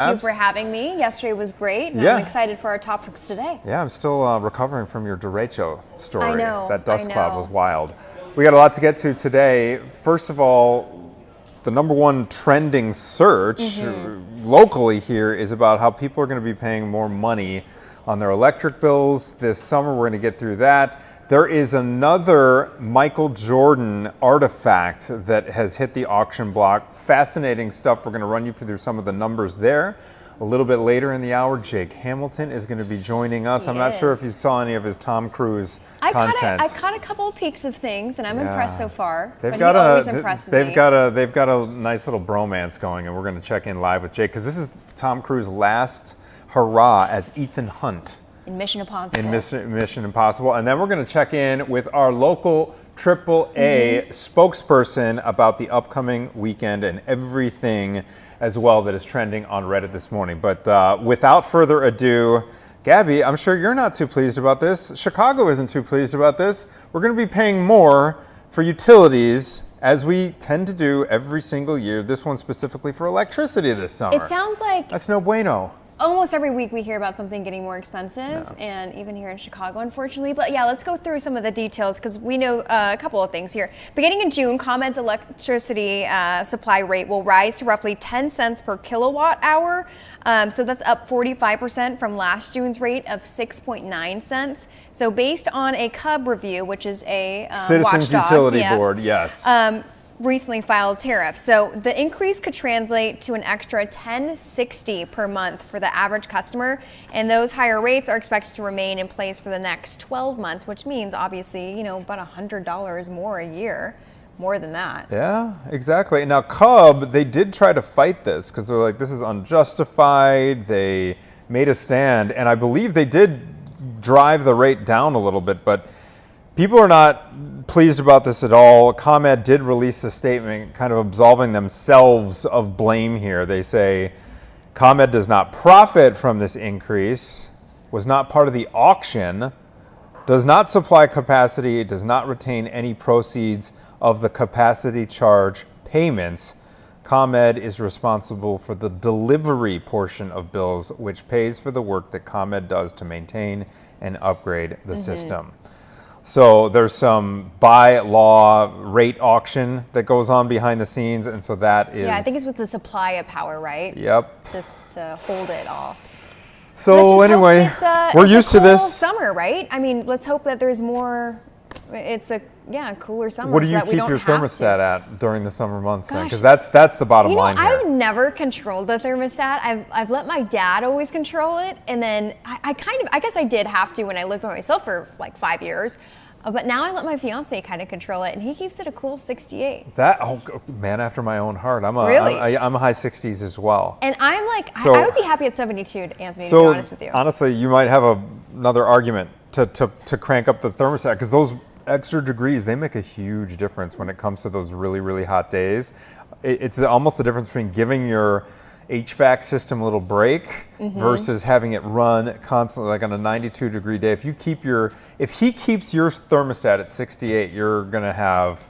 Thank you for having me. Yesterday was great, and I'm excited for our topics today. Yeah, I'm still recovering from your derecho story. I know. That dust cloud was wild. We got a lot to get to today. First of all, the #1 trending search locally here is about how people are going to be paying more money on their electric bills this summer. We're going to get through that. There is another Michael Jordan artifact that has hit the auction block. Fascinating stuff. We're going to run you through some of the numbers there. A little bit later in the hour, Jake Hamilton is going to be joining us. I'm not sure if you saw any of his Tom Cruise content. I caught a couple of peeks of things, and I'm impressed so far. They've got always impresses me. They've got a nice little bromance going, and we're going to check in live with Jake because this is Tom Cruise's last hurrah as Ethan Hunt. In Mission Impossible. In Mission Impossible. And then we're going to check in with our local AAA spokesperson about the upcoming weekend and everything as well that is trending on Reddit this morning. But without further ado, Gabby, I'm sure you're not too pleased about this. Chicago isn't too pleased about this. We're going to be paying more for utilities, as we tend to do every single year. This one specifically for electricity this summer. It sounds like that's no bueno. Almost every week we hear about something getting more expensive, and even here in Chicago, unfortunately. But yeah, let's go through some of the details because we know a couple of things here. Beginning in June, ComEd's electricity supply rate will rise to roughly 10 cents per kilowatt hour. So that's up 45% from last June's rate of 6.9 cents. So based on a CUB review, which is a Citizens watchdog, Utility Board, yes. Recently filed tariff. So the increase could translate to an extra $10.60 per month for the average customer, and those higher rates are expected to remain in place for the next 12 months, which means obviously, you know, about $100 more a year, more than that. Yeah, exactly. Now CUB, they did try to fight this because they're like, this is unjustified. They made a stand, and I believe they did drive the rate down a little bit, but people are not pleased about this at all. ComEd did release a statement kind of absolving themselves of blame here. They say ComEd does not profit from this increase, was not part of the auction, does not supply capacity, does not retain any proceeds of the capacity charge payments. ComEd is responsible for the delivery portion of bills, which pays for the work that ComEd does to maintain and upgrade the system. So there's some by law rate auction that goes on behind the scenes, and so that is... Yeah, I think it's with the supply of power, right? Yep. Just to hold it all. So anyway, we're used to this. Summer, right? I mean, let's hope that there's more... It's a cooler summer. What do you keep your thermostat at during the summer months then? Because that's the bottom line here. I've never controlled the thermostat. I've let my dad always control it, and then I guess I did have to when I lived by myself for like 5 years. But now I let my fiance kind of control it, and he keeps it a cool 68. Oh man, after my own heart. I'm a high 60s as well. And I'm like, I would be happy at 72, Anthony, to be honest with you. Honestly, you might have another argument to crank up the thermostat, because those extra degrees, they make a huge difference when it comes to those really, really hot days. It's almost the difference between giving your HVAC system a little break versus having it run constantly, like on a 92-degree day. If he keeps your thermostat at 68, you're going to have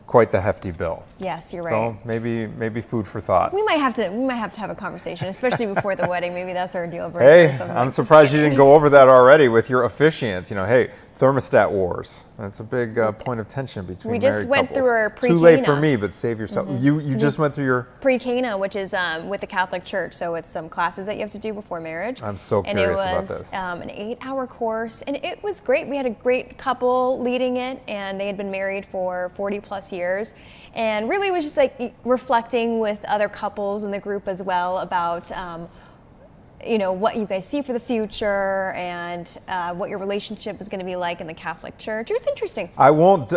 quite the hefty bill. Yes, you're right. So maybe food for thought. We might have to have a conversation, especially before the wedding. Maybe that's our deal breaker. Or something. I'm surprised you didn't go over that already with your officiants. You know, hey, thermostat wars. That's a big point of tension between married couples. We just went through our pre-Cana. Too late for me, but save yourself. You just went through your... Pre-Cana, which is with the Catholic Church. So it's some classes that you have to do before marriage. I'm so curious about this. And it was an 8-hour course, and it was great. We had a great couple leading it, and they had been married for 40 plus years. And really it was just like reflecting with other couples in the group as well about you know, what you guys see for the future and what your relationship is going to be like in the Catholic Church. It was interesting. I won't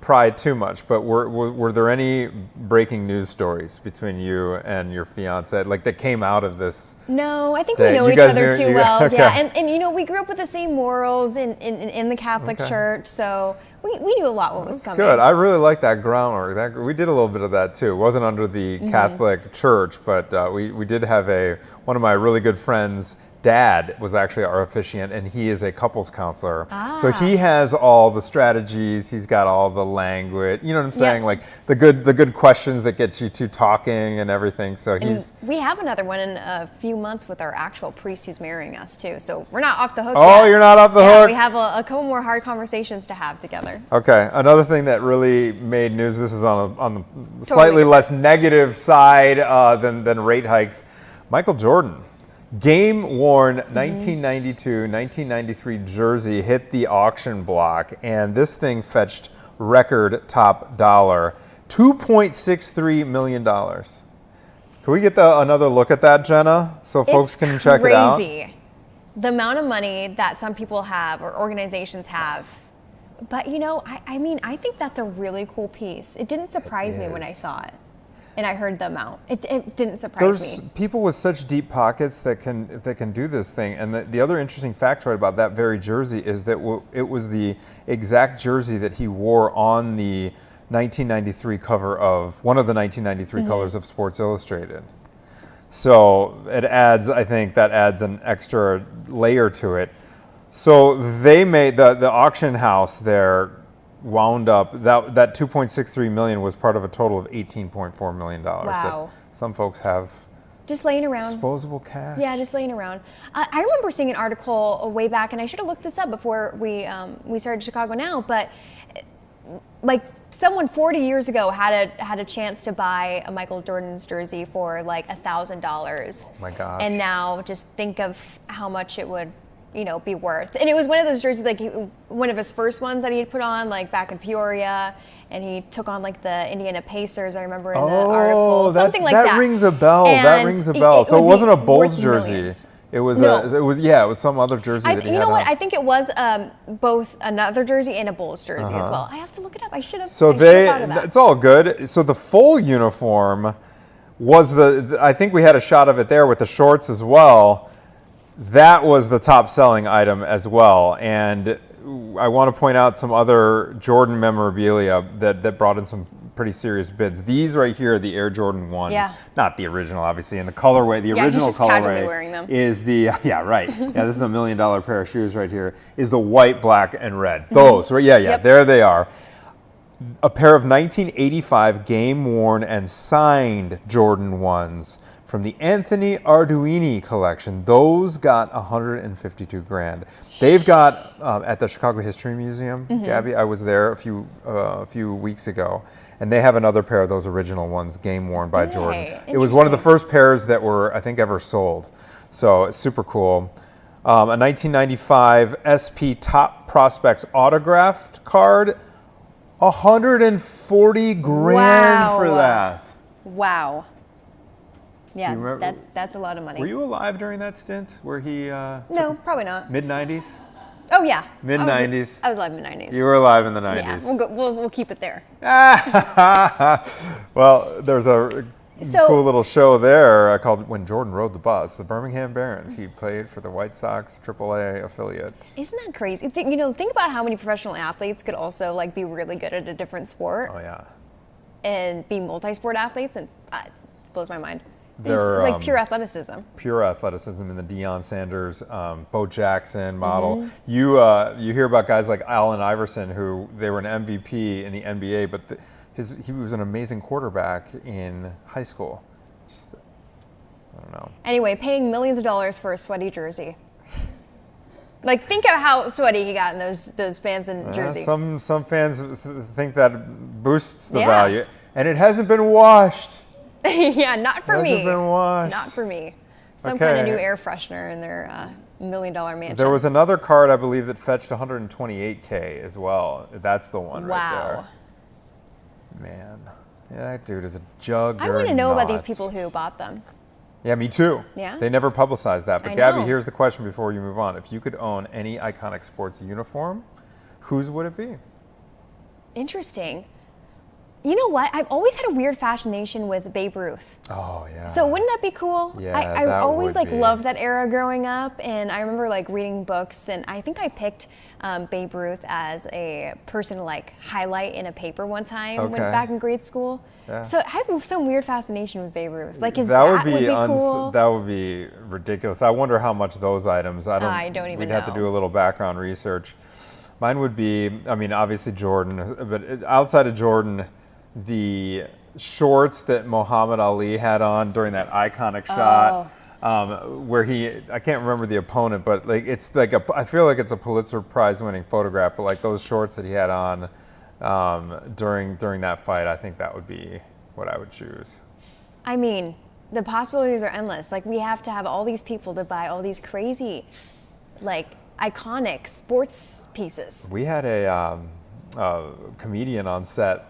pry too much, but were there any breaking news stories between you and your fiance, like that came out of this? No, I think we know each other too well. Okay. Yeah, and you know, we grew up with the same morals in the Catholic Church, so we knew a lot what was coming. Good. I really like that groundwork. We did a little bit of that too. It wasn't under the Catholic Church, but we did have one of my really good friends dad was actually our officiant, and he is a couples counselor. So he has all the strategies. He's got all the language. You know what I'm saying? Like the good questions that get you two talking and everything. So we have another one in a few months with our actual priest who's marrying us too. So we're not off the hook. Oh, yet. You're not off the hook. We have a couple more hard conversations to have together. Okay, another thing that really made news. This is on the slightly less negative side than rate hikes. Michael Jordan. Game-worn 1992-1993 jersey hit the auction block, and this thing fetched record top dollar, $2.63 million. Can we get another look at that, Jenna, so folks can check it out? It's crazy, the amount of money that some people have or organizations have. But, you know, I mean, I think that's a really cool piece. It didn't surprise me when I saw it. And I heard the amount. It didn't surprise me. There's people with such deep pockets that can do this thing. And the other interesting factoid about that very jersey is that it was the exact jersey that he wore on the 1993 cover of one of the 1993 colors of Sports Illustrated. So I think that adds an extra layer to it. So they made the auction house there. Wound up that 2.63 million was part of a total of 18.4 million dollars. Wow. That some folks have just laying around. Disposable cash. Yeah, just laying around. I remember seeing an article way back, and I should have looked this up before we started Chicago Now. But like someone 40 years ago had a chance to buy a Michael Jordan's jersey for like $1,000. Oh my gosh. And now just think of how much it would, you know, be worth. And it was one of those jerseys, like one of his first ones that he had put on, like back in Peoria, and he took on like the Indiana Pacers. I remember in the article, something like that. That rings a bell. That rings a bell. So it wasn't a Bulls jersey. Millions. It was No. it was some other jersey that he had. You know what? on. I think it was both another jersey and a Bulls jersey as well. I have to look it up. I should have. So thought of that. it's all good. So the full uniform was I think we had a shot of it there with the shorts as well. That was the top selling item as well. And I want to point out some other Jordan memorabilia that brought in some pretty serious bids. These right here are the Air Jordan 1s. Yeah. Not the original, obviously. And the colorway, the original he's just casually colorway wearing them. is the, yeah, right. Yeah, this is $1 million pair of shoes right here, is the white, black, and red. Those, right? Yeah, Yep. there they are. A pair of 1985 game-worn and signed Jordan 1s from the Anthony Arduini collection. Those got $152,000. They've got at the Chicago History Museum, Gabby, I was there a few weeks ago, and they have another pair of those original ones, game worn by Jordan. It was one of the first pairs that were, I think, ever sold. So it's super cool. A 1995 SP Top Prospects autographed card, $140,000 for that. Wow. Yeah, remember- that's a lot of money. Were you alive during that stint where he? No, probably not. Mid-90s? Oh yeah. Mid-90s. I was alive in the 90s. You were alive in the Yeah, 90s. we'll keep it there. Well, there's a cool little show there called When Jordan Rode the Bus, the Birmingham Barons. He played for the White Sox AAA affiliate. Isn't that crazy? Think about how many professional athletes could also like be really good at a different sport Oh, yeah. and be multi-sport athletes, and it blows my mind. It's They're, just like pure athleticism. Pure athleticism in the Deion Sanders, Bo Jackson model. Mm-hmm. You hear about guys like Allen Iverson, who they were an MVP in the NBA, but he was an amazing quarterback in high school. Just, I don't know. Anyway, paying millions of dollars for a sweaty jersey. Like, think of how sweaty he got in those fans in jersey. Some fans think that boosts the Yeah. value, and it hasn't been washed. Yeah, not for me. Hasn't been washed. Not for me. Some kind of Okay. new air freshener in their $1 million mansion. There was another card, I believe, that fetched $128K as well. That's the one right Wow. there. Man, yeah, that dude is a juggernaut. I want to know about these people who bought them. Yeah, me too. Yeah? They never publicized that. But I Gabby, know. here's the question before you move on. If you could own any iconic sports uniform, whose would it be? Interesting. You know what? I've always had a weird fascination with Babe Ruth. Oh yeah. So wouldn't that be cool? Yeah, I that always would be. loved that era growing up, and I remember reading books, and I think I picked Babe Ruth as a person to highlight in a paper one time when back in grade school. Yeah. So I have some weird fascination with Babe Ruth. His that bat would be cool. That would be ridiculous. I wonder how much those items. I don't even We'd know. have to do a little background research. Mine would be, I mean, obviously Jordan, but outside of Jordan, the shorts that Muhammad Ali had on during that iconic shot, where I can't remember the opponent, but it's I feel like it's a Pulitzer Prize winning photograph, but those shorts that he had on during that fight, I think that would be what I would choose. I mean, the possibilities are endless. We have to have all these people to buy all these crazy, iconic sports pieces. We had a comedian on set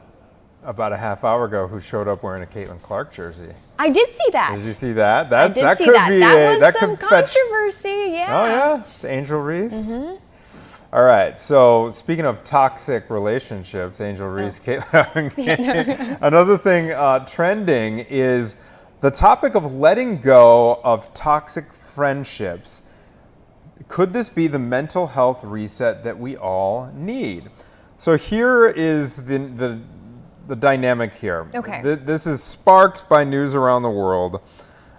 about a half hour ago who showed up wearing a Caitlin Clark jersey. I did see that. Did you see that? I did see that. That was some controversy, yeah. Oh yeah, the Angel Reese. All right, so speaking of toxic relationships, Angel Reese, Caitlin. Another thing trending is the topic of letting go of toxic friendships. Could this be the mental health reset that we all need? So here is the dynamic here. Okay. This is sparked by news around the world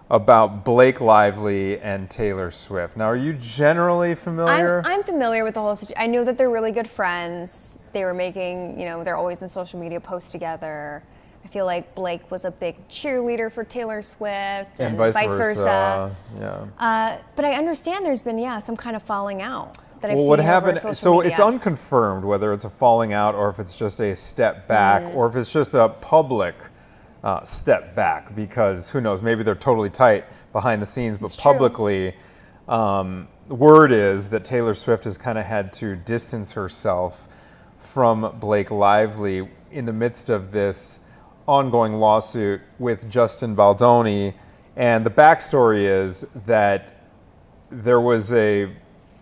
about Blake Lively and Taylor Swift. Now, are you generally familiar? I'm familiar with the whole situation. I know that they're really good friends. They were making, they're always in social media posts together. I feel like Blake was a big cheerleader for Taylor Swift and vice versa. Yeah. But I understand there's been, some kind of falling out that I've seen what over happened? social So media. it's unconfirmed whether it's a falling out or if it's just a step back or if it's just a public step back, because who knows? Maybe they're totally tight behind the scenes, but publicly, word is that Taylor Swift has kind of had to distance herself from Blake Lively in the midst of this ongoing lawsuit with Justin Baldoni. And the backstory is that there was a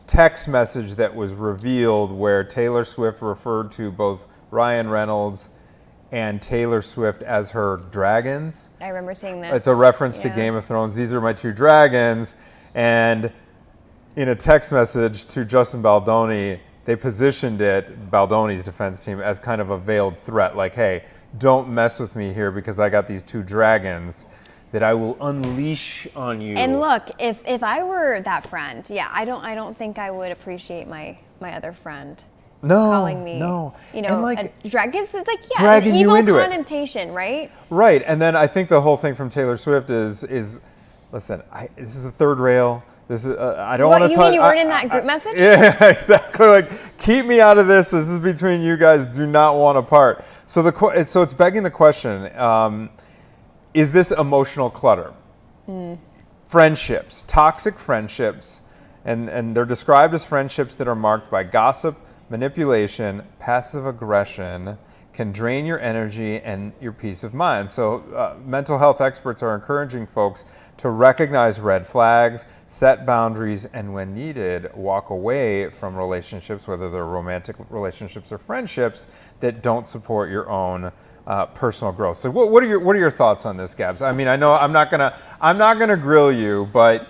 text message that was revealed where Taylor Swift referred to both Ryan Reynolds and Taylor Swift as her dragons. I remember seeing this. It's a reference to Game of Thrones. These are my two dragons. And in a text message to Justin Baldoni, they positioned it, Baldoni's defense team, as kind of a veiled threat. Hey, don't mess with me here because I got these two dragons that I will unleash on you. And look, if I were that friend, I don't think I would appreciate my other friend calling me, a drag. It's dragging an you evil into it. connotation, right? Right, and then I think the whole thing from Taylor Swift is listen, this is a third rail. This is I don't want to. You mean you weren't in that group message? Yeah, exactly. Keep me out of this. This is between you guys. Do not want a part. So it's begging the question. Is this emotional clutter? Friendships, toxic friendships, and they're described as friendships that are marked by gossip, manipulation, passive aggression, can drain your energy and your peace of mind. So mental health experts are encouraging folks to recognize red flags, set boundaries, and when needed, walk away from relationships, whether they're romantic relationships or friendships, that don't support your own personal growth. So what are your thoughts on this, Gabs? I mean, I know I'm not gonna grill you, but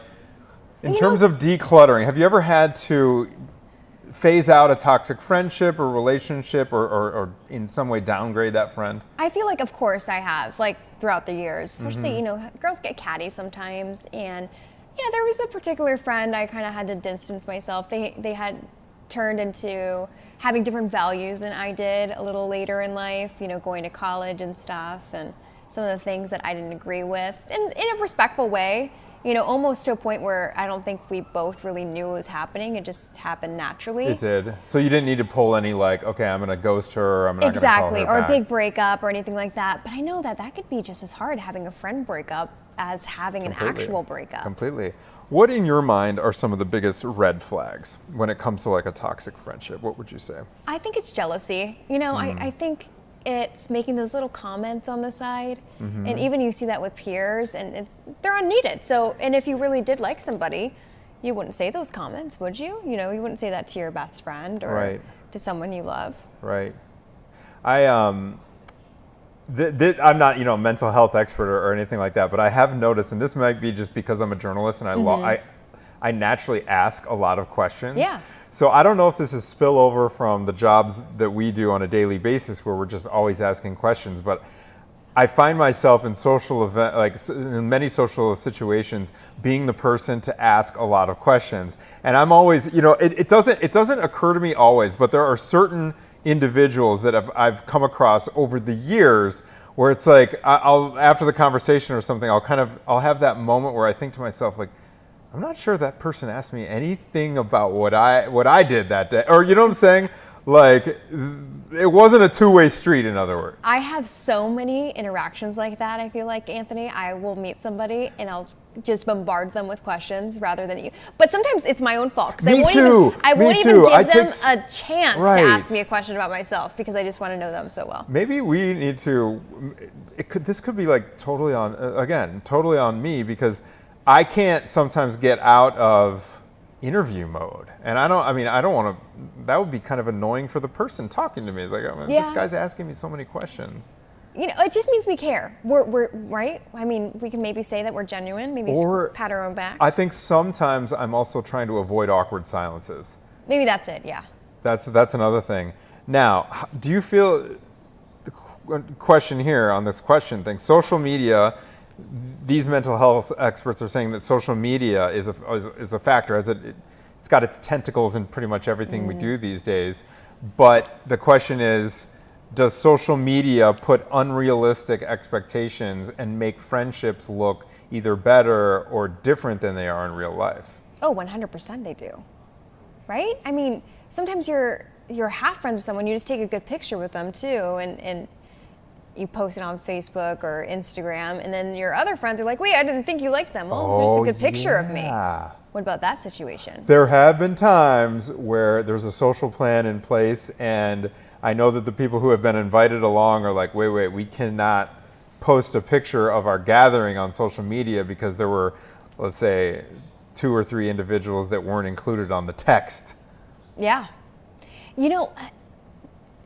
in terms of decluttering, have you ever had to phase out a toxic friendship or relationship or in some way downgrade that friend? I feel like, of course, I have, throughout the years. Especially, girls get catty sometimes, and there was a particular friend I kind of had to distance myself. They had turned into having different values than I did a little later in life, going to college and stuff, and some of the things that I didn't agree with, and in a respectful way, almost to a point where I don't think we both really knew it was happening. It just happened naturally. It did. So you didn't need to pull any okay, I'm going to ghost her, or I'm not going to call her back. Exactly, or a big breakup or anything like that. But I know that could be just as hard, having a friend break up, as having an actual breakup. Completely. What in your mind are some of the biggest red flags when it comes to a toxic friendship? What would you say? I think it's jealousy. I think it's making those little comments on the side, and even you see that with peers, and they're unneeded. So, and if you really did like somebody, you wouldn't say those comments, would you? You wouldn't say that to your best friend or to someone you love. Right. I'm not, a mental health expert or anything like that, but I have noticed, and this might be just because I'm a journalist and I naturally ask a lot of questions. Yeah. So I don't know if this is spillover from the jobs that we do on a daily basis where we're just always asking questions, but I find myself in in many social situations, being the person to ask a lot of questions. And I'm always, it doesn't occur to me always, but there are certain individuals that I've come across over the years where it's like, I'll after the conversation or something, I'll have that moment where I think to myself, like, I'm not sure that person asked me anything about what I did that day. Or, you know what I'm saying? Like, it wasn't a two-way street, in other words. I have so many interactions like that, I feel like, Anthony. I will meet somebody and I'll just bombard them with questions rather than you. But sometimes it's my own fault because I won't even give them a chance to ask me a question about myself because I just want to know them so well. Maybe we need to, this could be like totally on me because I can't sometimes get out of interview mode. And I don't want to, that would be kind of annoying for the person talking to me. It's like, this guy's asking me so many questions. It just means we care. We're right. I mean, we can maybe say that we're genuine, maybe pat our own backs. I think sometimes I'm also trying to avoid awkward silences. Maybe that's it, yeah. That's another thing. Now, do you feel, the question here on this question thing, social media, these mental health experts are saying that social media is a factor, as it's got its tentacles in pretty much everything we do these days. But the question is, does social media put unrealistic expectations and make friendships look either better or different than they are in real life? Oh, 100% they do. Right? I mean, sometimes you're half friends with someone, you just take a good picture with them too, and you post it on Facebook or Instagram, and then your other friends are like, wait, I didn't think you liked them. Well, it's just a good picture of me. What about that situation? There have been times where there's a social plan in place, and I know that the people who have been invited along are like, wait, we cannot post a picture of our gathering on social media because there were, let's say, 2 or 3 individuals that weren't included on the text. Yeah.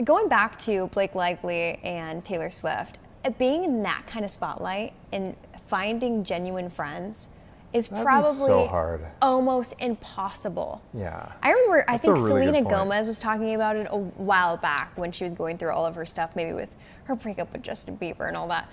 Going back to Blake Lively and Taylor Swift, being in that kind of spotlight and finding genuine friends is probably so hard. Almost impossible. Yeah. I remember, I think really Selena Gomez was talking about it a while back when she was going through all of her stuff, maybe with her breakup with Justin Bieber and all that.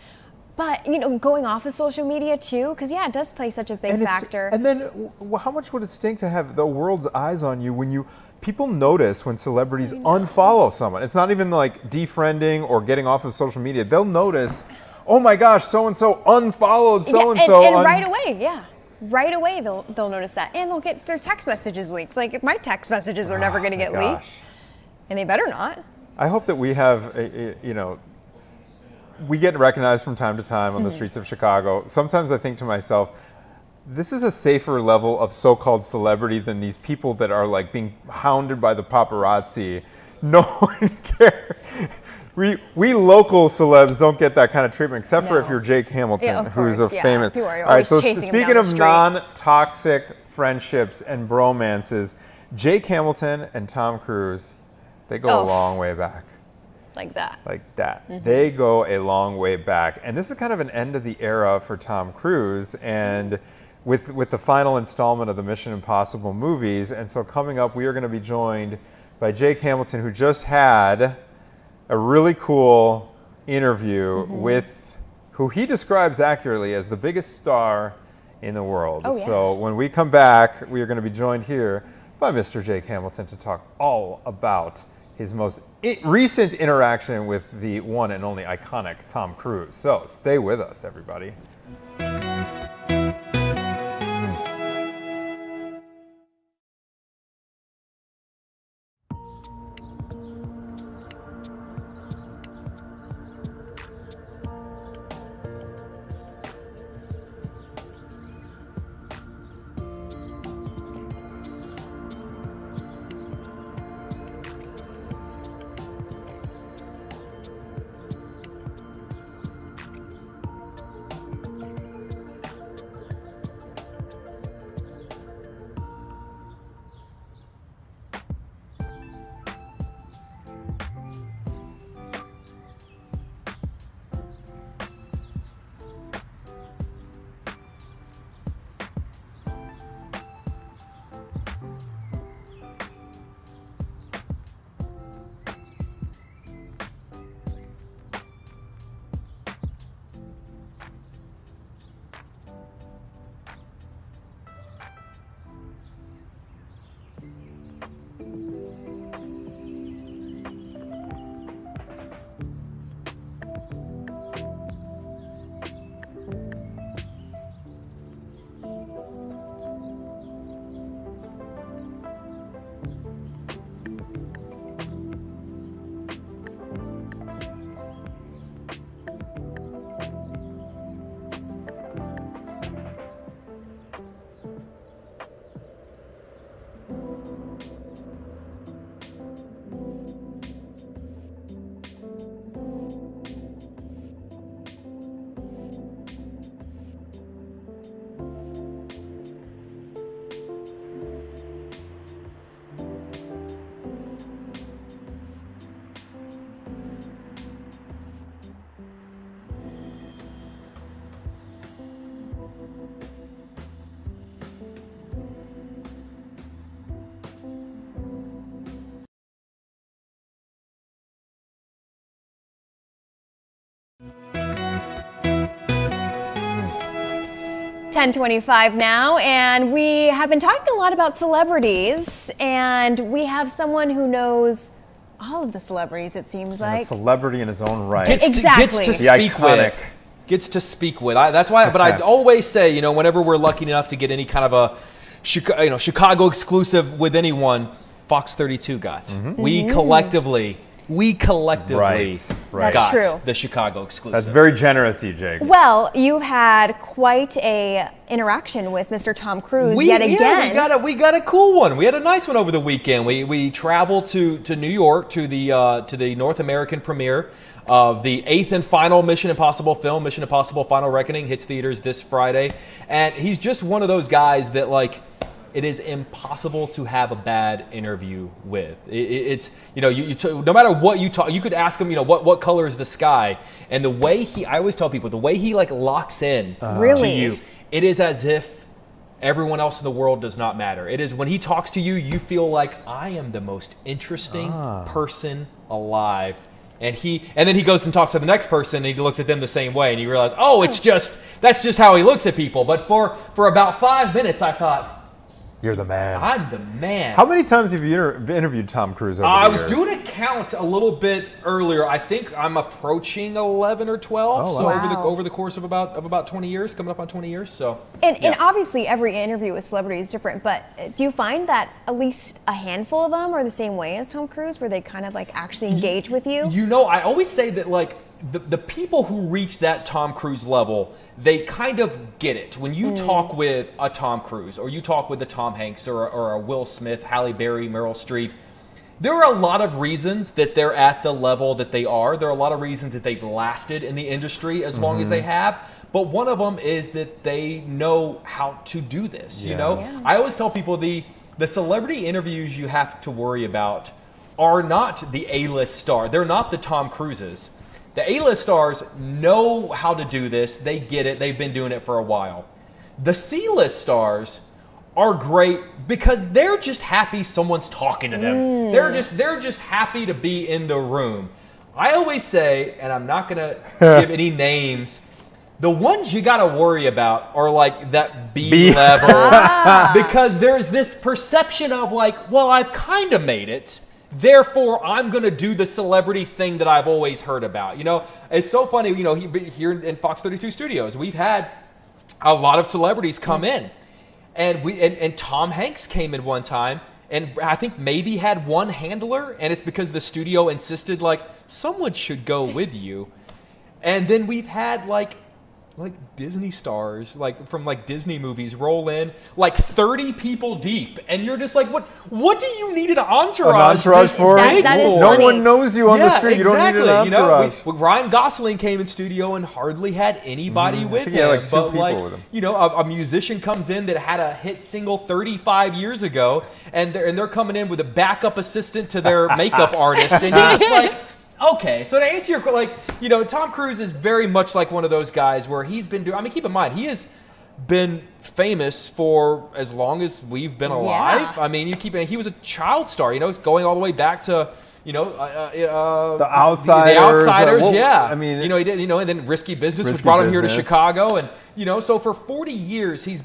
But, going off of social media too, because it does play such a big factor. And then how much would it stink to have the world's eyes on you when people notice when celebrities unfollow someone. It's not even like defriending or getting off of social media. They'll notice, oh my gosh, so-and-so unfollowed so-and-so. And right away, right away they'll notice that. And they'll get their text messages leaked. Like, my text messages are never going to get leaked. And they better not. I hope that we have, we get recognized from time to time on the streets of Chicago. Sometimes I think to myself, this is a safer level of so-called celebrity than these people that are like being hounded by the paparazzi. No one cares. We local celebs don't get that kind of treatment, except for if you're Jake Hamilton, who's a famous. People are always chasing him speaking down the of street. non-toxic friendships and bromances, Jake Hamilton and Tom Cruise, they go a long way back. Like that. Mm-hmm. They go a long way back. And this is kind of an end of the era for Tom Cruise and with the final installment of the Mission Impossible movies. And so coming up, we are going to be joined by Jake Hamilton, who just had a really cool interview with who he describes accurately as the biggest star in the world. So when we come back, we are going to be joined here by Mr. Jake Hamilton to talk all about his most recent interaction with the one and only iconic Tom Cruise. So stay with us, everybody. 10:25 now, and we have been talking a lot about celebrities, and we have someone who knows all of the celebrities, it seems like. A celebrity in his own right. Exactly. Gets to speak with. Gets to speak with. That's why. But I always say, whenever we're lucky enough to get any kind of a Chicago exclusive with anyone, Fox 32 got. Mm-hmm. We collectively Right. That's true. The Chicago exclusive. That's very generous, EJ. Well, you had quite a interaction with Mr. Tom Cruise yet again. Yeah, we got a cool one. We had a nice one over the weekend. We traveled to New York to the North American premiere of the 8th and final Mission Impossible film. Mission Impossible: Final Reckoning hits theaters this Friday, and he's just one of those guys that it is impossible to have a bad interview with. It's no matter what you talk, you could ask him, what color is the sky, and the way I always tell people, the way he locks in to you, it is as if everyone else in the world does not matter. It is when he talks to you, you feel like I am the most interesting person alive. And then he goes and talks to the next person, and he looks at them the same way, and you realize, that's just how he looks at people. But for about 5 minutes, I thought, you're the man. I'm the man. How many times have you interviewed Tom Cruise over the years? I was doing a count a little bit earlier. I think I'm approaching 11 or 12. Oh, so wow. over the course of about 20 years, coming up on 20 years. So And obviously every interview with celebrity is different, but do you find that at least a handful of them are the same way as Tom Cruise, where they kind of actually engage with you? I always say that the people who reach that Tom Cruise level, they kind of get it. When you talk with a Tom Cruise, or you talk with a Tom Hanks, or a Will Smith, Halle Berry, Meryl Streep, there are a lot of reasons that they're at the level that they are. There are a lot of reasons that they've lasted in the industry as long as they have. But one of them is that they know how to do this. Yeah. I always tell people the celebrity interviews you have to worry about are not the A-list star. They're not the Tom Cruises. The A-list stars know how to do this. They get it. They've been doing it for a while. The C-list stars are great because they're just happy someone's talking to them. They're just happy to be in the room. I always say, and I'm not going to give any names, the ones you got to worry about are that B level because there's this perception of I've kind of made it. Therefore, I'm going to do the celebrity thing that I've always heard about. It's so funny, here in Fox 32 Studios, we've had a lot of celebrities come in. And Tom Hanks came in one time, and I think maybe had one handler, and it's because the studio insisted, someone should go with you. And then we've had, Disney stars, from Disney movies roll in 30 people deep, and you're just what do you need an entourage for? That is no funny. one knows you on the street. Exactly. You don't need an entourage. Ryan Gosling came in studio and hardly had anybody with him. Yeah, 2 people with him. A musician comes in that had a hit single 35 years ago, and they're coming in with a backup assistant to their makeup artist, and you're just okay, so to answer your question, Tom Cruise is very much like one of those guys where he's been doing, keep in mind, he has been famous for as long as we've been alive. Yeah. He was a child star, going all the way back to, the Outsiders. The Outsiders, he did, and then Risky Business, which brought him here to Chicago, and so for 40 years he's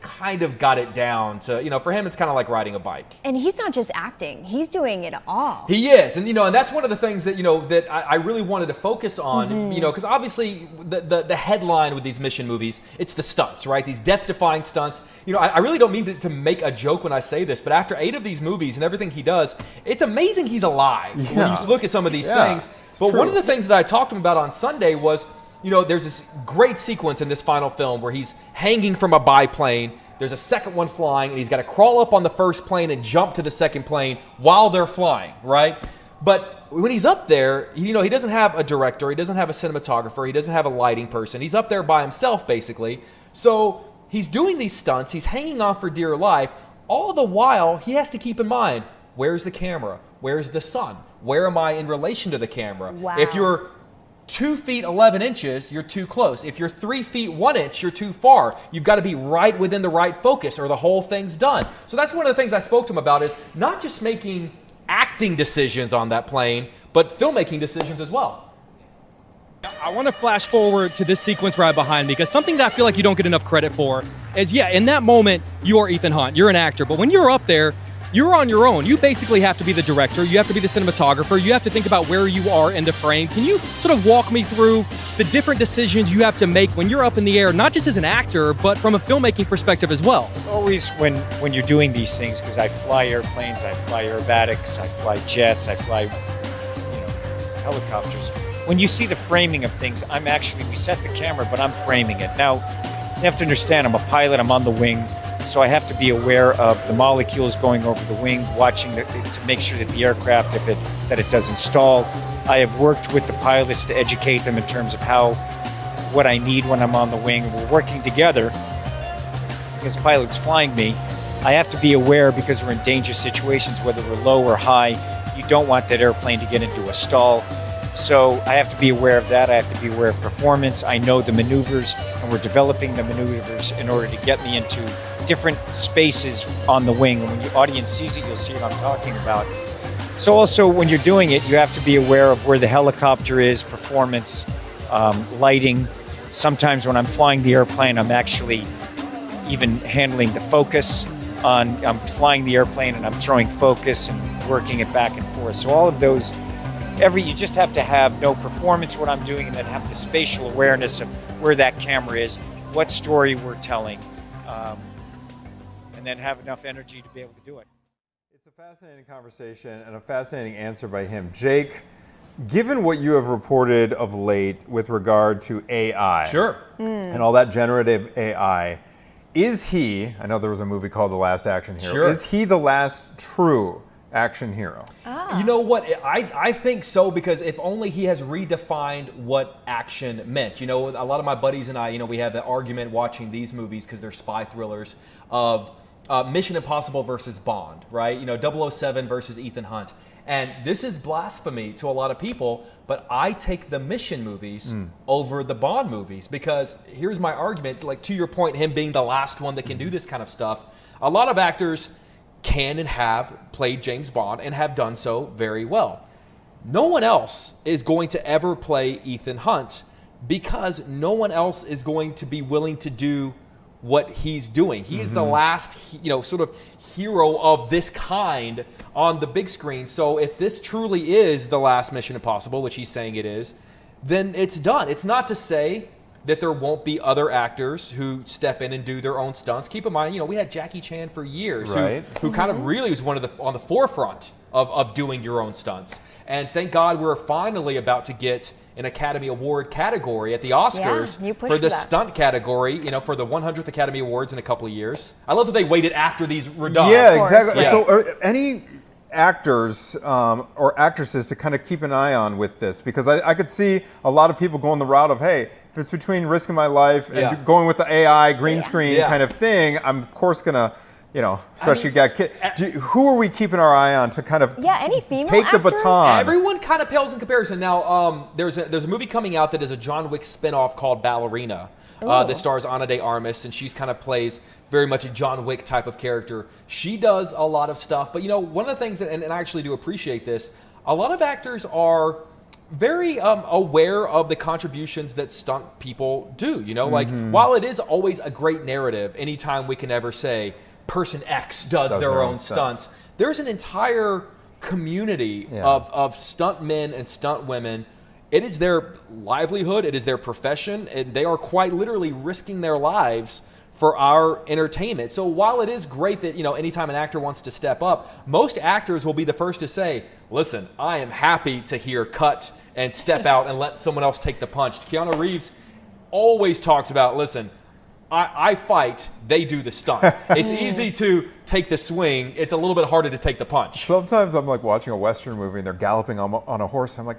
kind of got it down to, for him it's kind of like riding a bike. And he's not just acting; he's doing it all. He is, and and that's one of the things that that I really wanted to focus on, because obviously the headline with these mission movies, it's the stunts, right? These death-defying stunts. I really don't mean to make a joke when I say this, but after 8 of these movies and everything he does, it's amazing he's alive when you look at some of these things. But one of the things that I talked to him about on Sunday was, there's this great sequence in this final film where he's hanging from a biplane. There's a second one flying, and he's got to crawl up on the first plane and jump to the second plane while they're flying, right? But when he's up there, he doesn't have a director, he doesn't have a cinematographer, he doesn't have a lighting person. He's up there by himself, basically. So he's doing these stunts, he's hanging on for dear life. All the while, he has to keep in mind, where's the camera? Where's the sun? Where am I in relation to the camera? Wow. If you're 2 feet 11 inches, you're too close. If you're 3 feet 1 inch, you're too far. You've got to be right within the right focus or the whole thing's done. So that's one of the things I spoke to him about, is not just making acting decisions on that plane, but filmmaking decisions as well. I want to flash forward to this sequence right behind me, because something that I feel like you don't get enough credit for is, yeah, in that moment, you are Ethan Hunt, you're an actor, but when you're up there, you're on your own. You basically have to be the director, you have to be the cinematographer, you have to think about where you are in the frame. Can you sort of walk me through the different decisions you have to make when you're up in the air, not just as an actor, but from a filmmaking perspective as well? Always when you're doing these things, because I fly airplanes, I fly aerobatics, I fly jets, I fly helicopters. When you see the framing of things, we set the camera, but I'm framing it. Now, you have to understand, I'm a pilot, I'm on the wing, so I have to be aware of the molecules going over the wing, watching to make sure that the aircraft, that it doesn't stall. I have worked with the pilots to educate them in terms of what I need when I'm on the wing. We're working together because pilots flying me. I have to be aware, because we're in dangerous situations, whether we're low or high. You don't want that airplane to get into a stall. So I have to be aware of that. I have to be aware of performance. I know the maneuvers, and we're developing the maneuvers in order to get me into different spaces on the wing. And when the audience sees it, you'll see what I'm talking about. So also, when you're doing it, you have to be aware of where the helicopter is, performance, lighting. Sometimes when I'm flying the airplane, I'm actually even handling the focus. I'm flying the airplane and I'm throwing focus and working it back and forth. So all of those, you just have to know performance, what I'm doing, and then have the spatial awareness of where that camera is, what story we're telling, and then have enough energy to be able to do it. It's a fascinating conversation and a fascinating answer by him. Jake, given what you have reported of late with regard to AI, Sure. And all that generative AI, is he, I know there was a movie called The Last Action Hero, Sure. is he the last true action hero? You know what? I think so, because if only he has redefined what action meant. You know, a lot of my buddies and I, we have the argument watching these movies, because they're spy thrillers, of Mission Impossible versus Bond, right? 007 versus Ethan Hunt. And this is blasphemy to a lot of people, but I take the Mission movies over the Bond movies, because here's my argument, like to your point, him being the last one that can do this kind of stuff. A lot of actors can and have played James Bond and have done so very well. No one else is going to ever play Ethan Hunt, because no one else is going to be willing to do what he's doing. He is the last, sort of hero of this kind on the big screen. So if this truly is the last Mission Impossible, which he's saying it is, then it's done. It's not to say that there won't be other actors who step in and do their own stunts. Keep in mind, we had Jackie Chan for years, right, who kind of really was on the forefront of doing your own stunts. And thank God we're finally about to get an Academy Award category at the Oscars for the stunt category, for the 100th Academy Awards in a couple of years. I love that they waited after these were done. Yeah, exactly. Yeah. So are any actors or actresses to kind of keep an eye on with this? Because I could see a lot of people going the route of, hey, if it's between risking my life and going with the AI green screen kind of thing, I'm of course going to, especially got kids. Who are we keeping our eye on to kind of any female take the actors? baton? Everyone kind of pales in comparison. Now, there's a movie coming out that is a John Wick spinoff called Ballerina that stars Ana de Armas, and she's kind of plays very much a John Wick type of character. She does a lot of stuff, but one of the things, and I actually do appreciate this, a lot of actors are very aware of the contributions that stunt people do. Like while it is always a great narrative, anytime we can ever say person X does their own stunts, there's an entire community of stunt men and stunt women. It is their livelihood, it is their profession, and they are quite literally risking their lives for our entertainment. So while it is great that, anytime an actor wants to step up, most actors will be the first to say, listen, I am happy to hear cut and step out and let someone else take the punch. Keanu Reeves always talks about, listen, I fight, they do the stunt. It's easy to take the swing. It's a little bit harder to take the punch. Sometimes I'm like watching a Western movie and they're galloping on a horse. I'm like,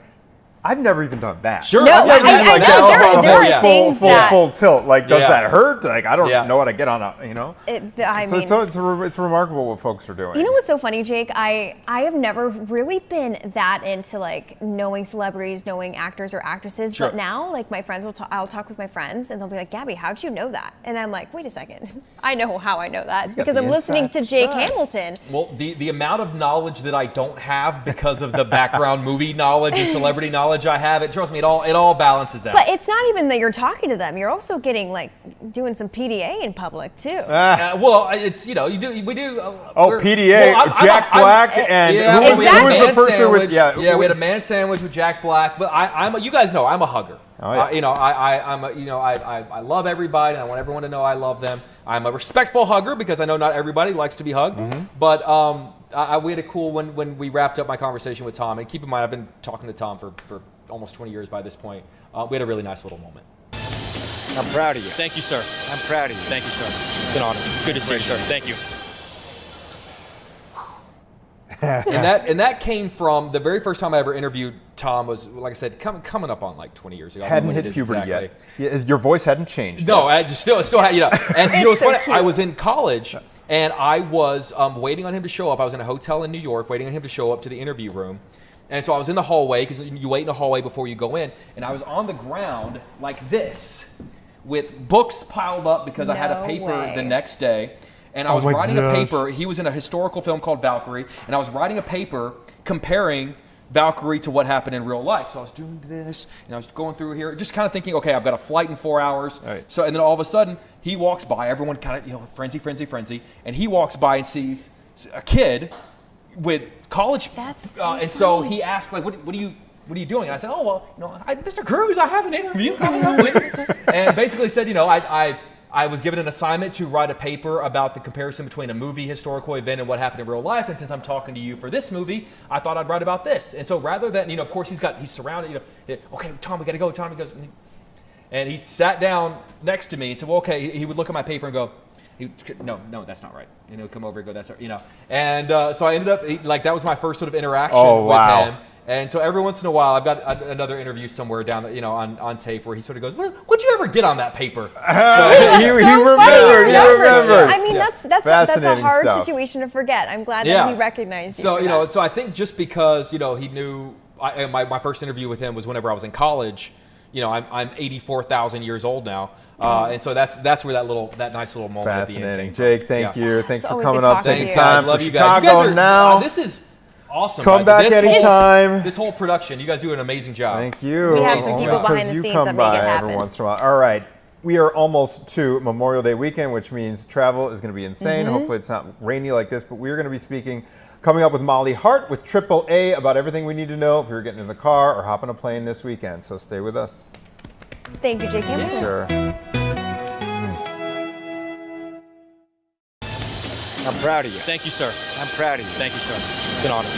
I've never even done that. Sure. No, I've never even I know there are things that full tilt. Like, does that hurt? Like, I don't know how to get on a, it's remarkable what folks are doing. You know what's so funny, Jake? I have never really been that into like knowing celebrities, knowing actors or actresses. Sure. But now, like my friends I'll talk with my friends and they'll be like, Gabby, how'd you know that? And I'm like, wait a second. I know how I know that. It's because I'm listening to Jake Hamilton. Well, the amount of knowledge that I don't have because of the background movie knowledge and celebrity knowledge knowledge I have. It trust me, it all balances out. But it's not even that you're talking to them. You're also getting like doing some PDA in public too. Well, it's we do. PDA, Jack Black, and who was the person with? Yeah, we had a man sandwich with Jack Black. But you guys know I'm a hugger. Oh, yeah. I love everybody, and I want everyone to know I love them. I'm a respectful hugger because I know not everybody likes to be hugged. But we had a cool when we wrapped up my conversation with Tom. And keep in mind, I've been talking to Tom for almost 20 years by this point. We had a really nice little moment. I'm proud of you. Thank you, sir. I'm proud of you. Thank you, sir. It's an honor. Good to see you, sir. Thank you. and that came from the very first time I ever interviewed Tom was, like I said, coming up on like 20 years ago. Hadn't hit puberty yet. Yeah, your voice hadn't changed. No, I still had, And you know, it's so funny. cute. I was in college and I was waiting on him to show up. I was in a hotel in New York waiting on him to show up to the interview room. And so I was in the hallway because you wait in the hallway before you go in. And I was on the ground like this with books piled up because I had a No paper way. the next day. And I was writing a paper. He was in a historical film called Valkyrie. And I was writing a paper comparing Valkyrie to what happened in real life. So I was doing this, and I was going through here, just kind of thinking, okay, I've got a flight in 4 hours. Right. So, and then all of a sudden, he walks by. Everyone kind of, frenzy. And he walks by and sees a kid with college. That's so and so funny. he asked, like, what are you doing? And I said, oh, well, Mr. Cruz, I have an interview coming up with you. And basically said, I was given an assignment to write a paper about the comparison between a movie historical event and what happened in real life. And since I'm talking to you for this movie, I thought I'd write about this. And so rather than, of course, he's surrounded, okay, Tom, we got to go. Tom, he goes, and he sat down next to me and said, well, okay. He would look at my paper and go, no, that's not right. And he would come over and go, that's right, And so I ended up, that was my first sort of interaction with him. And so every once in a while, I've got another interview somewhere down, on tape where he sort of goes, "What'd you ever get on that paper?" He remembered. I mean, that's a Fascinating hard stuff. situation to forget. I'm glad that he recognized you. So for that. so I think just because he knew my first interview with him was whenever I was in college. I'm 84,000 years old now, and so that's where that nice little moment at the end Fascinating. came Jake, from. thank you. Thanks It's for always coming good up, talking to taking you. time Love for you guys. You guys Chicago are Now. this is awesome. Come back anytime. This whole production, you guys do an amazing job. Thank you. We have some people Because behind the you scenes come that make it by happen. every once in a while. All right. We are almost to Memorial Day weekend, which means travel is going to be insane. Hopefully it's not rainy like this, but we're going to be speaking, coming up with Molly Hart with AAA about everything we need to know if you're getting in the car or hopping a plane this weekend. So stay with us. Thank you, Jake Hamilton. Yes, sir. I'm proud of you. Thank you, sir. I'm proud of you. Thank you, sir. It's an honor.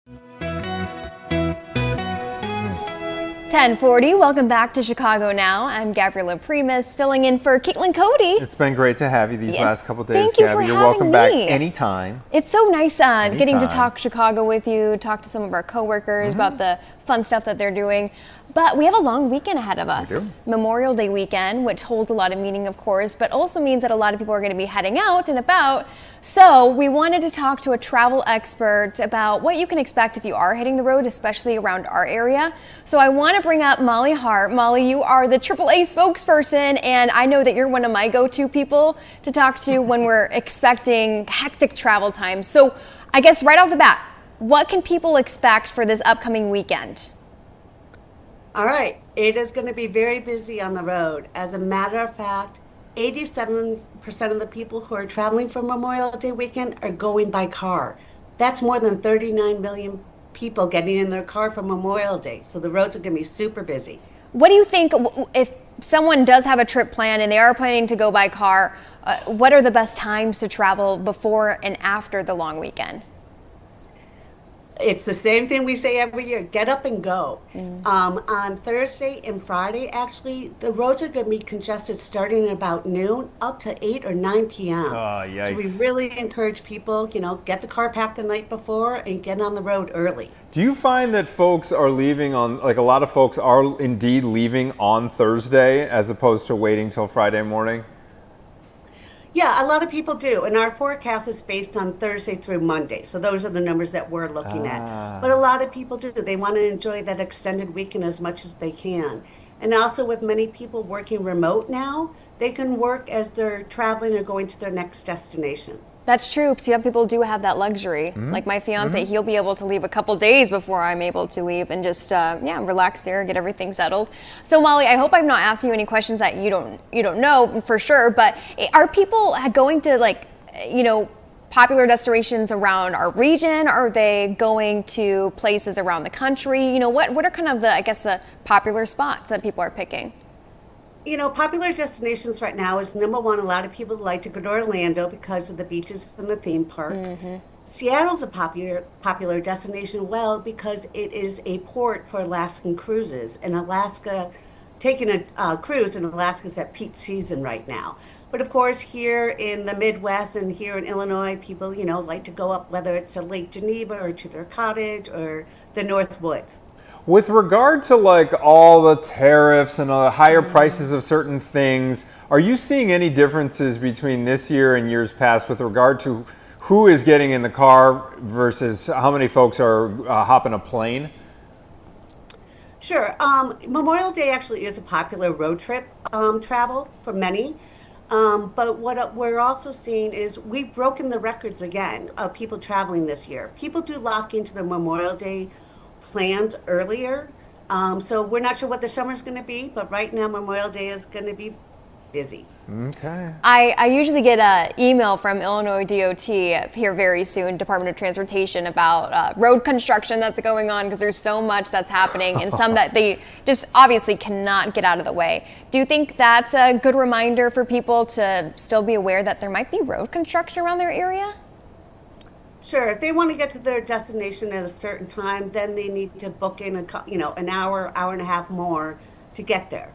10:40. Welcome back to Chicago Now. I'm Gabriella Primus, filling in for Caitlin Cody. It's been great to have you these last couple days, Thank you Gabby. for You're having welcome back me. anytime. It's so nice getting to Anytime. talk Chicago with you, talk to some of our coworkers about the fun stuff that they're doing. But we have a long weekend ahead of us. Memorial Day weekend, which holds a lot of meaning, of course, but also means that a lot of people are going to be heading out and about. So we wanted to talk to a travel expert about what you can expect if you are hitting the road, especially around our area. So I want to bring up Molly Hart. Molly, you are the AAA spokesperson, and I know that you're one of my go-to people to talk to when we're expecting hectic travel times. So I guess right off the bat, what can people expect for this upcoming weekend? All right, it is going to be very busy on the road. As a matter of fact, 87% of the people who are traveling for Memorial Day weekend are going by car. That's more than 39 million people getting in their car for Memorial Day. So the roads are going to be super busy. What do you think if someone does have a trip planned and they are planning to go by car, what are the best times to travel before and after the long weekend? It's the same thing we say every year, get up and go. On Thursday and Friday, actually, the roads are going to be congested starting at about noon up to 8 or 9 p.m. So we really encourage people, get the car packed the night before and get on the road early. Do you find that folks are leaving on, like a lot of folks are indeed leaving on Thursday as opposed to waiting till Friday morning? Yeah, a lot of people do. And our forecast is based on Thursday through Monday. So those are the numbers that we're looking at. But a lot of people do. They want to enjoy that extended weekend as much as they can. And also with many people working remote now, they can work as they're traveling or going to their next destination. That's true. Some people do have that luxury. Like my fiance, he'll be able to leave a couple days before I'm able to leave and just relax there, get everything settled. So Molly, I hope I'm not asking you any questions that you don't know for sure. But are people going to popular destinations around our region? Are they going to places around the country? What are kind of the popular spots that people are picking? Popular destinations right now is number one. A lot of people like to go to Orlando because of the beaches and the theme parks. Seattle's a popular destination, because it is a port for Alaskan cruises. And taking a cruise in Alaska is at peak season right now. But of course, here in the Midwest and here in Illinois, people, like to go up, whether it's to Lake Geneva or to their cottage or the North Woods. With regard to all the tariffs and the higher prices of certain things, are you seeing any differences between this year and years past with regard to who is getting in the car versus how many folks are hopping a plane? Sure. Memorial Day actually is a popular road trip travel for many. But what we're also seeing is we've broken the records again of people traveling this year. People do lock into their Memorial Day plans earlier. So we're not sure what the summer's going to be, but right now Memorial Day is going to be busy. Okay. I usually get an email from Illinois DOT here very soon, Department of Transportation, about road construction that's going on because there's so much that's happening and some that they just obviously cannot get out of the way. Do you think that's a good reminder for people to still be aware that there might be road construction around their area? Sure. If they want to get to their destination at a certain time, then they need to book in an hour and a half more to get there.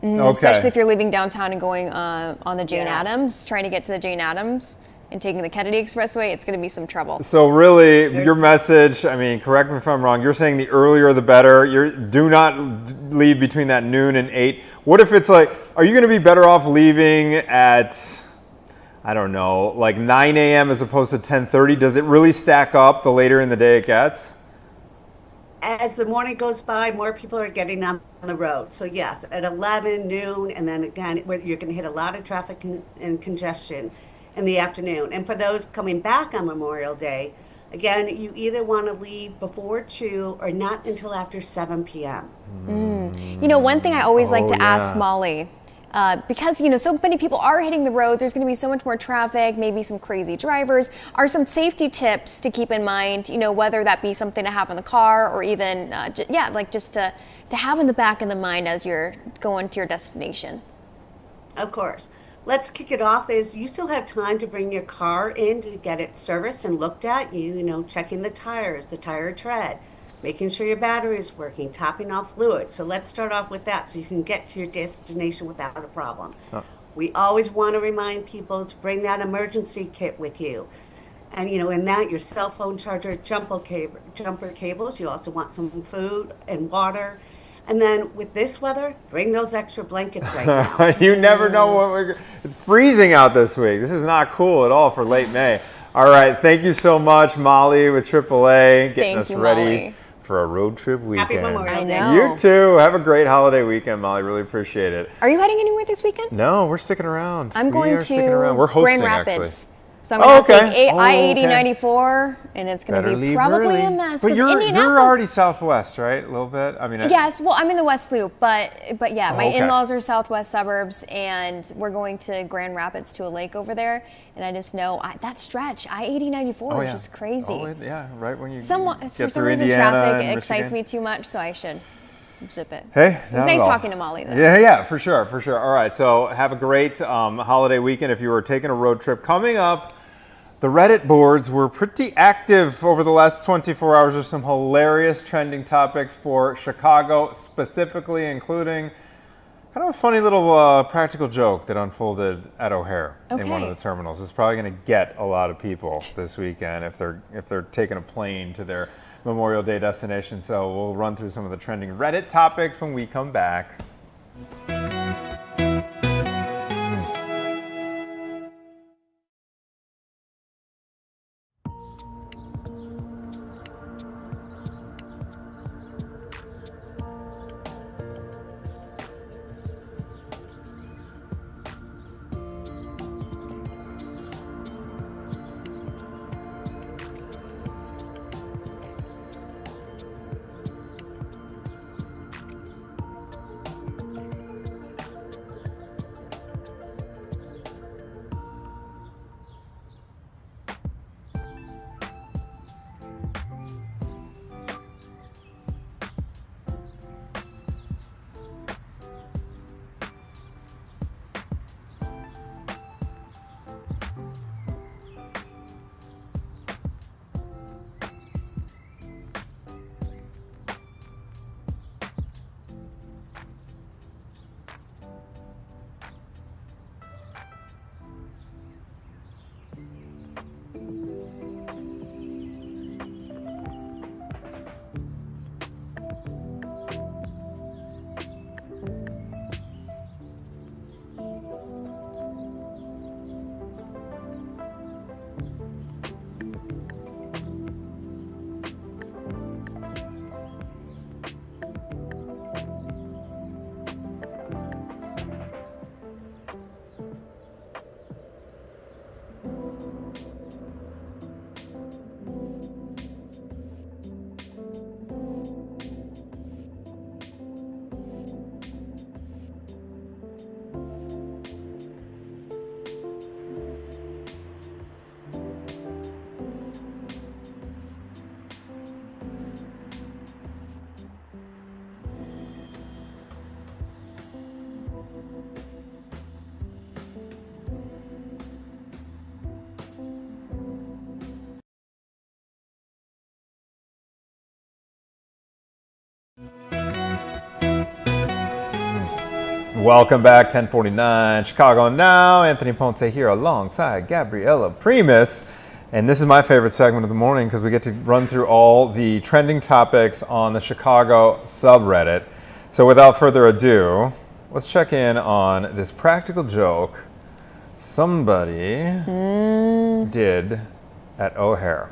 Okay. Especially if you're leaving downtown and going on the Jane Yes. Addams, trying to get to the Jane Addams and taking the Kennedy Expressway, it's going to be some trouble. So really, your message, correct me if I'm wrong, you're saying the earlier the better. Do not leave between that noon and 8. What if it's are you going to be better off leaving at, I don't know, 9 a.m. as opposed to 10:30? Does it really stack up the later in the day it gets? As the morning goes by, more people are getting on the road. So yes, at 11, noon, and then again, you're going to hit a lot of traffic and congestion in the afternoon. And for those coming back on Memorial Day, again, you either want to leave before 2 or not until after 7 p.m. One thing I always like to ask Molly, because so many people are hitting the roads, there's going to be so much more traffic, maybe some crazy drivers, are some safety tips to keep in mind, whether that be something to have in the car or even just to have in the back of the mind as you're going to your destination? Of course. let's kick it off. Is you still have time to bring your car in to get it serviced and looked at? You know, checking the tires, the tire tread, making sure your battery is working, topping off fluid. So let's start off with that so you can get to your destination without a problem. We always want to remind people to bring that emergency kit with you. And, you know, in that, your cell phone charger, jumper cables. You also want some food and water. And then with this weather, bring those extra blankets right now. You never know what it's freezing out this week. This is not cool at all for late May. All right, thank you so much, Molly with AAA, getting us ready Molly. for a road trip weekend. Happy Memorial Day. I know. You too. Have a great holiday weekend, Molly. Really appreciate it. Are you heading anywhere this weekend? No, we're sticking around. I'm We going are sticking around. to We're hosting, Grand Rapids. actually. So I'm going to okay. take Oh, I-80, okay. 94, and it's going Better to be leave probably early. a mess. But Because you're Indianapolis, already southwest, right? A little bit. I mean, yes, well, I'm in the West Loop, but yeah, my okay. in-laws are southwest suburbs, and we're going to Grand Rapids to a lake over there. And I just know that stretch, I-80, 94, is just crazy. Yeah, right when you For get some through reason, Indiana traffic and excites Michigan. me too much, so I should zip it. Hey, It was nice talking to Molly, though. Yeah, for sure. All right, so have a great holiday weekend if you were taking a road trip. Coming up, the Reddit boards were pretty active over the last 24 hours. There's some hilarious trending topics for Chicago specifically, including kind of a funny little practical joke that unfolded at O'Hare in one of the terminals. It's probably going to get a lot of people this weekend if they're taking a plane to their Memorial Day destination. So we'll run through some of the trending Reddit topics when we come back. Welcome back, 1049 Chicago Now. Anthony Ponce here alongside Gabriella Primus. And this is my favorite segment of the morning because we get to run through all the trending topics on the Chicago subreddit. So without further ado, let's check in on this practical joke somebody did at O'Hare.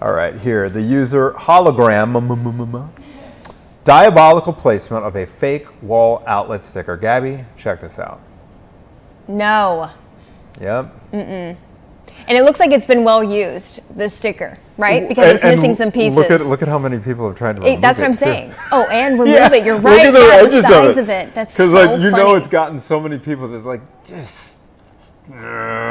All right, here, the user hologram. Diabolical placement of a fake wall outlet sticker. Gabby, check this out. No. Yep. And it looks like it's been well used, this sticker, right? Because it's missing some pieces. Look at how many people have tried to remove it. That's what I'm too. saying. Oh, and remove Yeah, it. You're look right. at the Yeah, the edges sides of it. That's so Because you know funny. it's gotten so many people that like this. You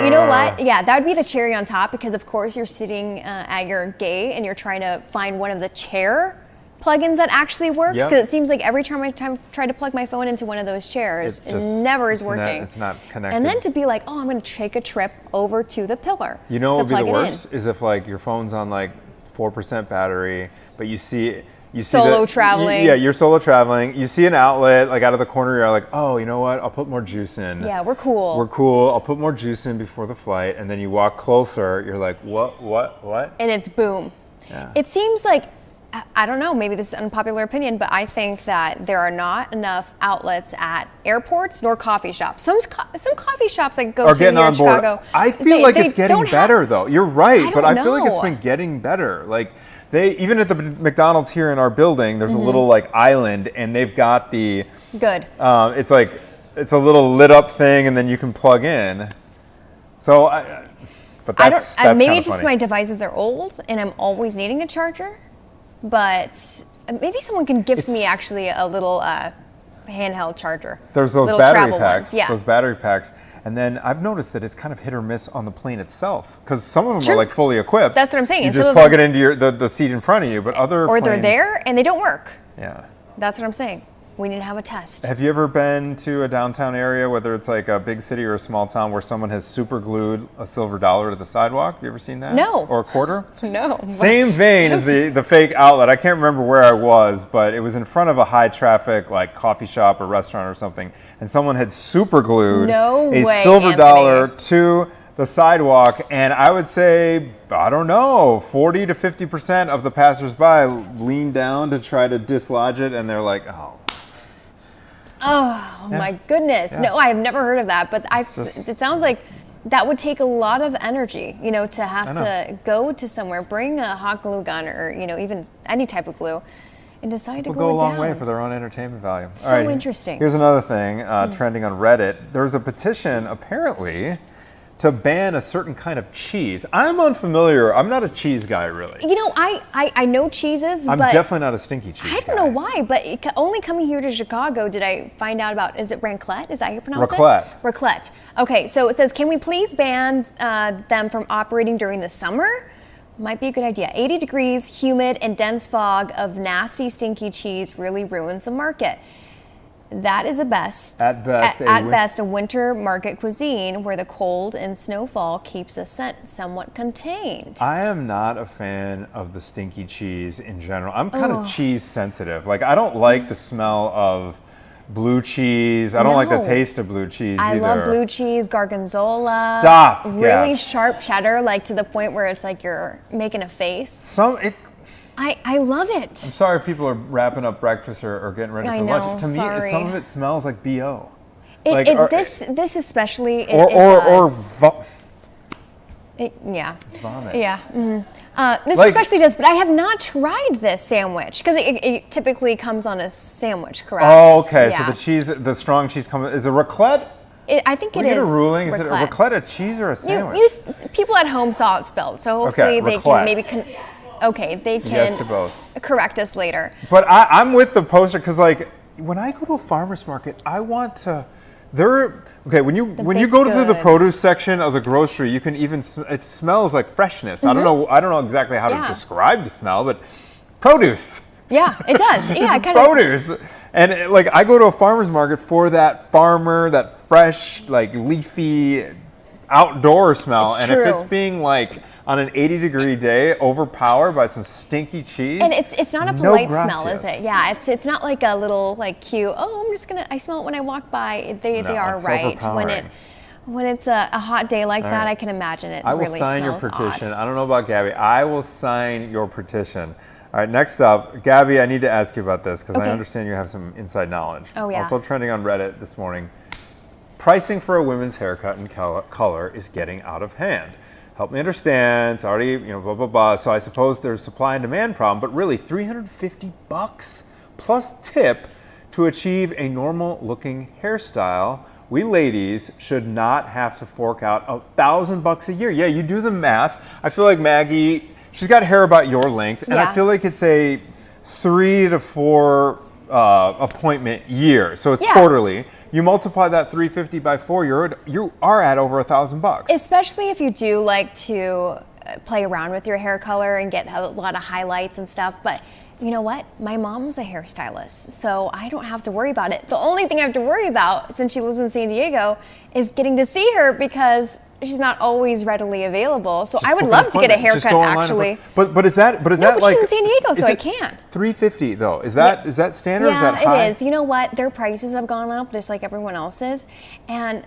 know what? Yeah, that would be the cherry on top because, of course, you're sitting at your gate and you're trying to find one of the chair plugins that actually works, Yep. because it seems like every time I try to plug my phone into one of those chairs, it never is working. It's not connected. And then to be like, oh, I'm going to take a trip over to the pillar. You know to what would be the plug it worst is if like your phone's on like 4% battery, but you see Solo traveling. Yeah, you're solo traveling. You see an outlet like out of the corner. You're like, oh, you know what? I'll put more juice in. Yeah, we're cool. We're cool. I'll put more juice in before the flight, and then you walk closer. You're like, what? And it's boom. Yeah. It seems like, I don't know, maybe this is unpopular opinion, but I think that there are not enough outlets at airports nor coffee shops. Some coffee shops I go Are to getting here on in board. Chicago. I feel like it's getting better though. You're right, but I feel like it's know. been getting better. Like they even at the McDonald's here in our building, there's Mm-hmm. a little like island, and they've got the Good. it's like it's a little lit up thing, and then you can plug in. So, but that's maybe kinda it's just funny. my devices are old and I'm always needing a charger, but maybe someone can give me actually a little handheld charger. There's those little battery travel packs. ones. Yeah. Those battery packs. And then I've noticed that it's kind of hit or miss on the plane itself, because some of them True. are like fully equipped. That's what I'm saying. You And just some of plug them- it into the seat in front of you, but other Or they're planes- there and they don't work. Yeah. That's what I'm saying. We need to have a test. Have you ever been to a downtown area, whether it's like a big city or a small town, where someone has super glued a silver dollar to the sidewalk? You ever seen that? No. Or a quarter? No. Same vein as the fake outlet. I can't remember where I was, but it was in front of a high traffic like coffee shop or restaurant or something, and someone had super glued No a way, silver Anthony. dollar to the sidewalk, and I would say, I don't know, 40 to 50% of the passersby leaned down to try to dislodge it, and they're like, oh. Oh my goodness. No, I have never heard of that, but it sounds like that would take a lot of energy, to have to go to somewhere, bring a hot glue gun or, even any type of glue and decide to People glue go a it long way down. for their own entertainment value. So All right, interesting. Here's another thing trending on Reddit. There's a petition, apparently, to ban a certain kind of cheese. I'm unfamiliar. I'm not a cheese guy, really. I know cheeses, I'm but definitely not a stinky cheese I don't know why, but only coming here to Chicago did I find out about, is it raclette? Is that how you pronounce Raclette. it? Raclette. Okay, so it says, can we please ban them from operating during the summer? Might be a good idea. 80 degrees, humid, and dense fog of nasty, stinky cheese really ruins the market. That is at best a winter market cuisine where the cold and snowfall keeps a scent somewhat contained. I am not a fan of the stinky cheese in general. I'm kind of cheese sensitive. Like, I don't like the smell of blue cheese. I don't like the No. taste of blue cheese I either. love blue cheese, gorgonzola. Stop, Really yeah. sharp cheddar, like to the point where it's like you're making a face. I love it. I'm sorry if people are wrapping up breakfast or getting ready I for know, lunch. To sorry. me, some of it smells like BO. This especially it Or does. Yeah. vomit. Yeah. This Like- especially does, but I have not tried this sandwich because it typically comes on a sandwich, correct? Oh, okay. Yeah. So the cheese, the strong cheese comes. Is it raclette? I think Can it we get is. a ruling? Is it a raclette. raclette a cheese or a sandwich? People at home saw it spelled, so hopefully they raclette. can maybe they can Yes to both. correct us later. But I'm with the poster because, like, when I go to a farmer's market, I want to. When you baked go through the goods. produce section of the grocery, you can even it smells like freshness. I don't know exactly how Mm-hmm. Yeah. to describe the smell, but produce. Yeah, it does. Yeah, It's kind of. produce. And I go to a farmer's market for that farmer, that fresh, like leafy, outdoor smell. It's and true. if it's being like on an 80-degree day, overpowered by some stinky cheese, And it's not a no polite smell, gracias. is it? Yeah, it's not like a little like cute. Oh, I smell it when I walk by. They No, are it's right overpowering. when it's a hot day like that. right. I can imagine it. I will really sign your smells petition. odd. I don't know about Gabby. I will sign your petition. All right, next up, Gabby, I need to ask you about this because I Okay. understand you have some inside knowledge. Oh, yeah. Also trending on Reddit this morning. Pricing for a women's haircut and color is getting out of hand. Help me understand. It's already, blah, blah, blah. So I suppose there's a supply and demand problem, but really $350 plus tip to achieve a normal looking hairstyle. We ladies should not have to fork out $1,000 a year. Yeah, you do the math. I feel like Maggie, she's got hair about your length, and I Yeah. feel like it's a 3 to 4 appointment year. So it's Yeah. quarterly. You multiply that $350 by 4, you are at over $1,000. Especially if you do like to play around with your hair color and get a lot of highlights and stuff. But you know what? My mom's a hairstylist, so I don't have to worry about it. The only thing I have to worry about, since she lives in San Diego, is getting to see her because she's not always readily available. So I would love to get a haircut, actually. But is that but like? she's in San Diego, so I can't. $350 though. Is that standard? Yeah, is that high? it is. You know what? Their prices have gone up, just like everyone else's. And,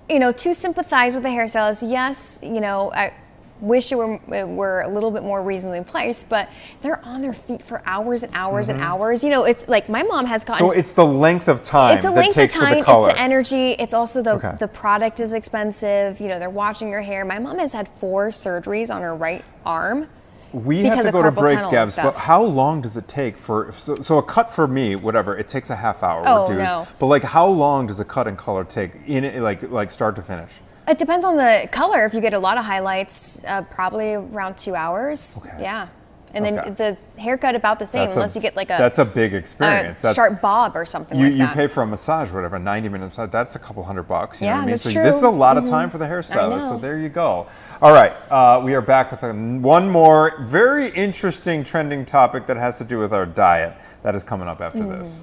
you know, to sympathize with the hairstylist, yes, you know, I wish it were a little bit more reasonably priced, but they're on their feet for hours and hours and hours. You know, it's like my mom has gotten. So it's the length of time. It's a length of time. It's the energy. It's also Okay. the product is expensive. You know, they're watching your hair. My mom has had 4 surgeries on her right arm. We have to go to break, Gabs, but how long does it take for, so a cut for me, whatever, it takes a half hour with dudes. No. But like how long does a cut and color take in like start to finish? It depends on the color. If you get a lot of highlights, probably around 2 hours. Okay. Yeah. And then the haircut about the same, unless you get like that's a big experience. A sharp bob or something like that. You pay for a massage, whatever, 90-minute massage. That's a couple $100. You know what I mean? That's so true. this is a lot of time for the hairstylist. know. So there you go. All right, we are back with one more very interesting trending topic that has to do with our diet. That is coming up after this.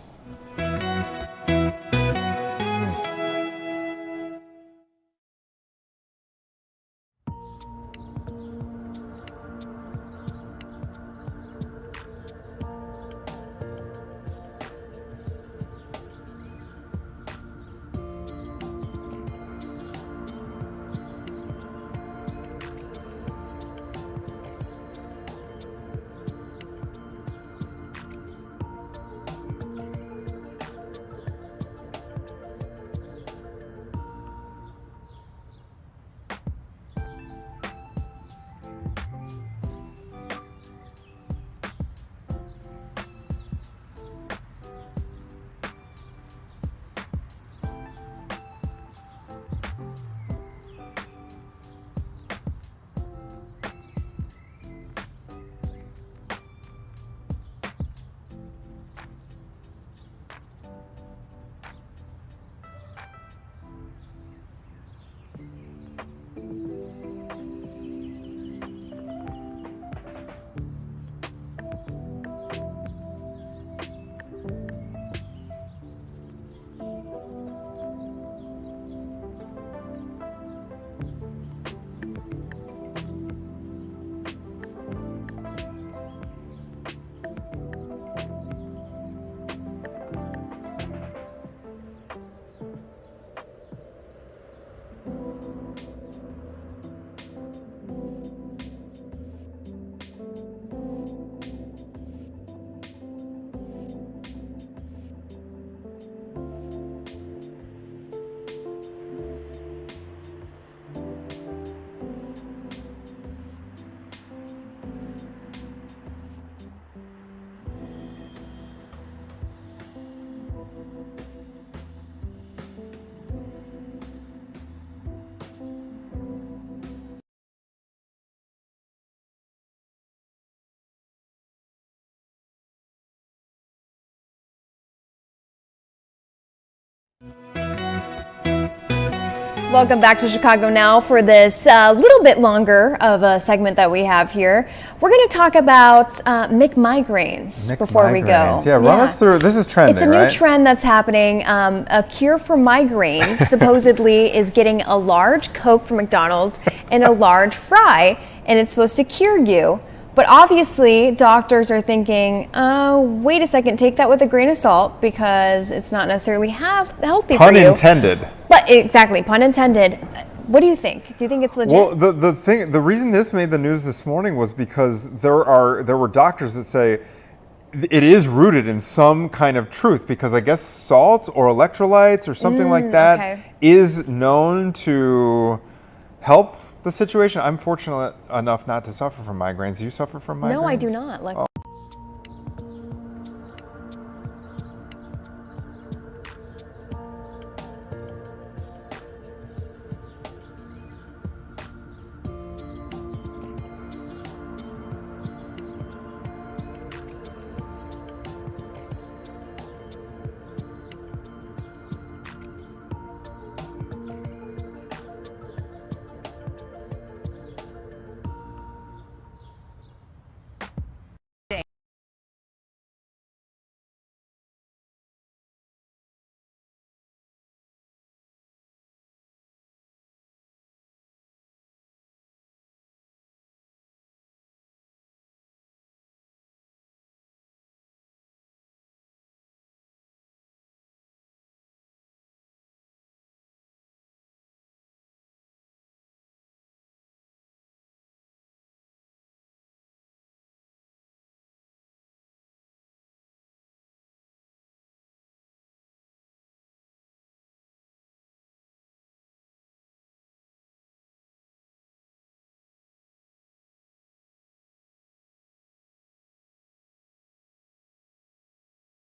Welcome back to Chicago Now for this little bit longer of a segment that we have here. We're going to talk about migraines before we go. Yeah, run us through. This is trending, It's a new trend that's happening. A cure for migraines supposedly is getting a large Coke from McDonald's and a large fry, and it's supposed to cure you. But obviously, doctors are thinking, oh, wait a second, take that with a grain of salt because it's not necessarily healthy for you. Pun intended. But exactly, pun intended. What do you think? Do you think it's legit? Well, the reason this made the news this morning was because there were doctors that say it is rooted in some kind of truth, because I guess salt or electrolytes or something like that is known to help the situation. I'm fortunate enough not to suffer from migraines. Do you suffer from migraines? No, I do not.